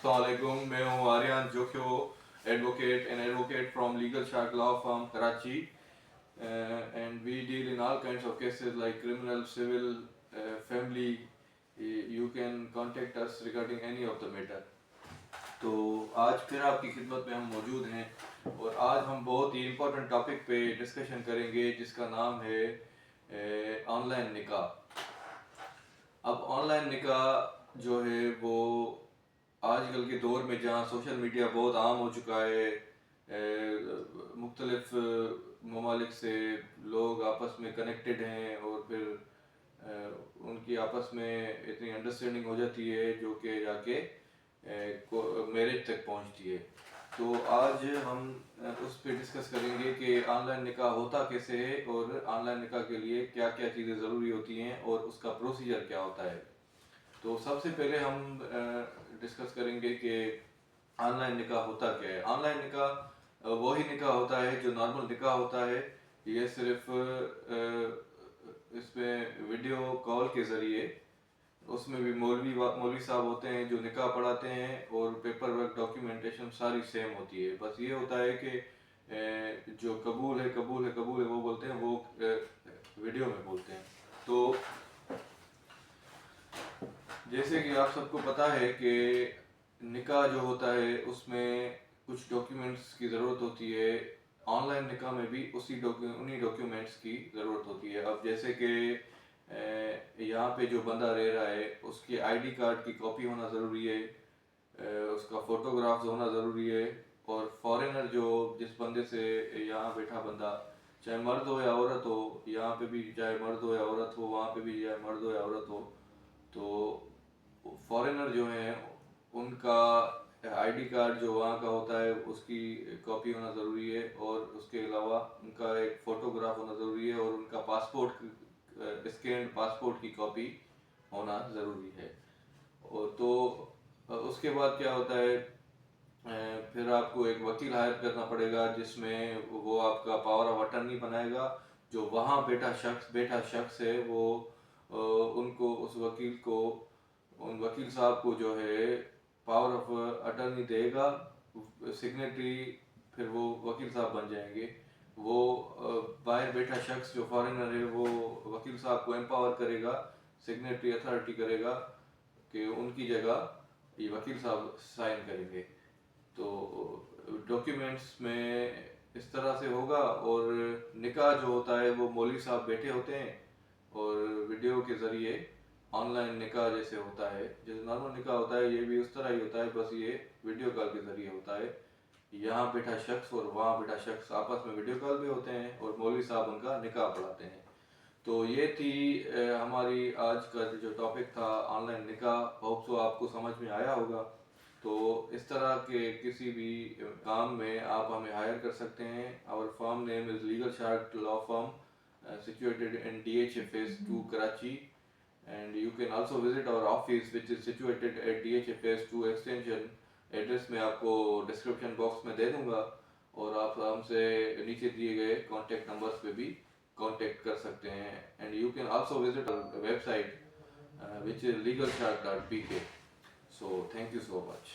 अस्सलामुअलैकुम, मैं हूँ Aryan Jokhio, advocate from legal shark law firm Karachi, and we deal in all kinds of cases like criminal, civil, family. You can contact us regarding any of the matter. तो आज फिर आपकी खिदमत में हम मौजूद हैं और आज हम बहुत ही इम्पोर्टेंट टॉपिक पे डिस्कशन करेंगे जिसका नाम है ऑनलाइन निकाह। अब ऑनलाइन निकाह जो है वो आजकल के दौर में जहाँ सोशल मीडिया बहुत आम हो चुका है, मुख्तलिफ ममालिक से लोग आपस में कनेक्टेड हैं और फिर उनकी आपस में इतनी अंडरस्टैंडिंग हो जाती है जो कि जाके मैरिज तक पहुंचती है। तो आज हम उस पर डिस्कस करेंगे कि ऑनलाइन निकाह होता कैसे है और ऑनलाइन निकाह के लिए क्या क्या चीज़ें ज़रूरी होती हैं और उसका प्रोसीजर क्या होता है। तो सबसे पहले हम डिस्कस करेंगे कि ऑनलाइन निकाह होता क्या है। ऑनलाइन निकाह वही निकाह होता है जो नॉर्मल निकाह होता है। ये सिर्फ इसमें वीडियो कॉल के ज़रिए, उसमें भी मौलवी साहब होते हैं जो निकाह पढ़ाते हैं और पेपर वर्क डॉक्यूमेंटेशन सारी सेम होती है। बस ये होता है कि जो कबूल है वो बोलते हैं, वो वीडियो में बोलते हैं। तो जैसे कि आप सबको पता है कि निकाह जो होता है उसमें कुछ डॉक्यूमेंट्स की ज़रूरत होती है। ऑनलाइन निकाह में भी उन्हीं डॉक्यूमेंट्स की ज़रूरत होती है। अब जैसे कि यहाँ पे जो बंदा रह रहा है उसकी आईडी कार्ड की कॉपी होना ज़रूरी है, उसका फ़ोटोग्राफ्स होना ज़रूरी है, और फॉरेनर जो जिस बंदे से यहाँ बैठा बंदा, चाहे मर्द हो या औरत हो, यहाँ पे भी चाहे मर्द हो या औरत हो, वहाँ पे भी चाहे मर्द हो या औरत हो, तो फॉरेनर जो हैं उनका आईडी कार्ड जो वहाँ का होता है उसकी कॉपी होना ज़रूरी है, और उसके अलावा उनका एक फ़ोटोग्राफ होना ज़रूरी है, और उनका पासपोर्ट स्कैन पासपोर्ट की कॉपी होना ज़रूरी है। और तो उसके बाद क्या होता है, फिर आपको एक वकील हायर करना पड़ेगा जिसमें वो आपका पावर ऑफ अटर्नी बनाएगा। जो वहाँ बैठा शख्स है वो उनको उन वकील साहब को जो है पावर ऑफ अटर्नी देगा, सिग्नेटरी, फिर वो वकील साहब बन जाएंगे। वो बाहर बैठा शख्स जो फॉरेनर है वो वकील साहब को एम्पावर करेगा, सिग्नेटरी अथॉरिटी करेगा कि उनकी जगह ये वकील साहब साइन करेंगे। तो डॉक्यूमेंट्स में इस तरह से होगा। और निकाह जो होता है वो मौलवी साहब बैठे होते हैं और वीडियो के ज़रिए ऑनलाइन निकाह जैसे होता है, जैसे नॉर्मल निकाह होता है, ये भी उस तरह ही होता है, बस ये वीडियो कॉल के ज़रिए होता है। यहाँ बैठा शख्स और वहाँ बैठा शख्स आपस में वीडियो कॉल भी होते हैं और मौलवी साहब उनका निकाह पढ़ाते हैं। तो ये थी हमारी आज का जो टॉपिक था ऑनलाइन निकाह। होप सो आपको समझ में आया होगा। तो इस तरह के किसी भी काम में आप हमें हायर कर सकते हैं। Our firm name is legal shark law firm, situated in DHA phase 2 Karachi, and you can also visit our office which is situated at DHA phase 2 extension। Address मैं आपको डिस्क्रिप्शन बॉक्स में दे दूंगा और आप हमसे नीचे दिए गए कॉन्टेक्ट नंबर्स पे भी कॉन्टेक्ट कर सकते हैं। And you can also visit our website which is legalshark.pk। So thank you so much.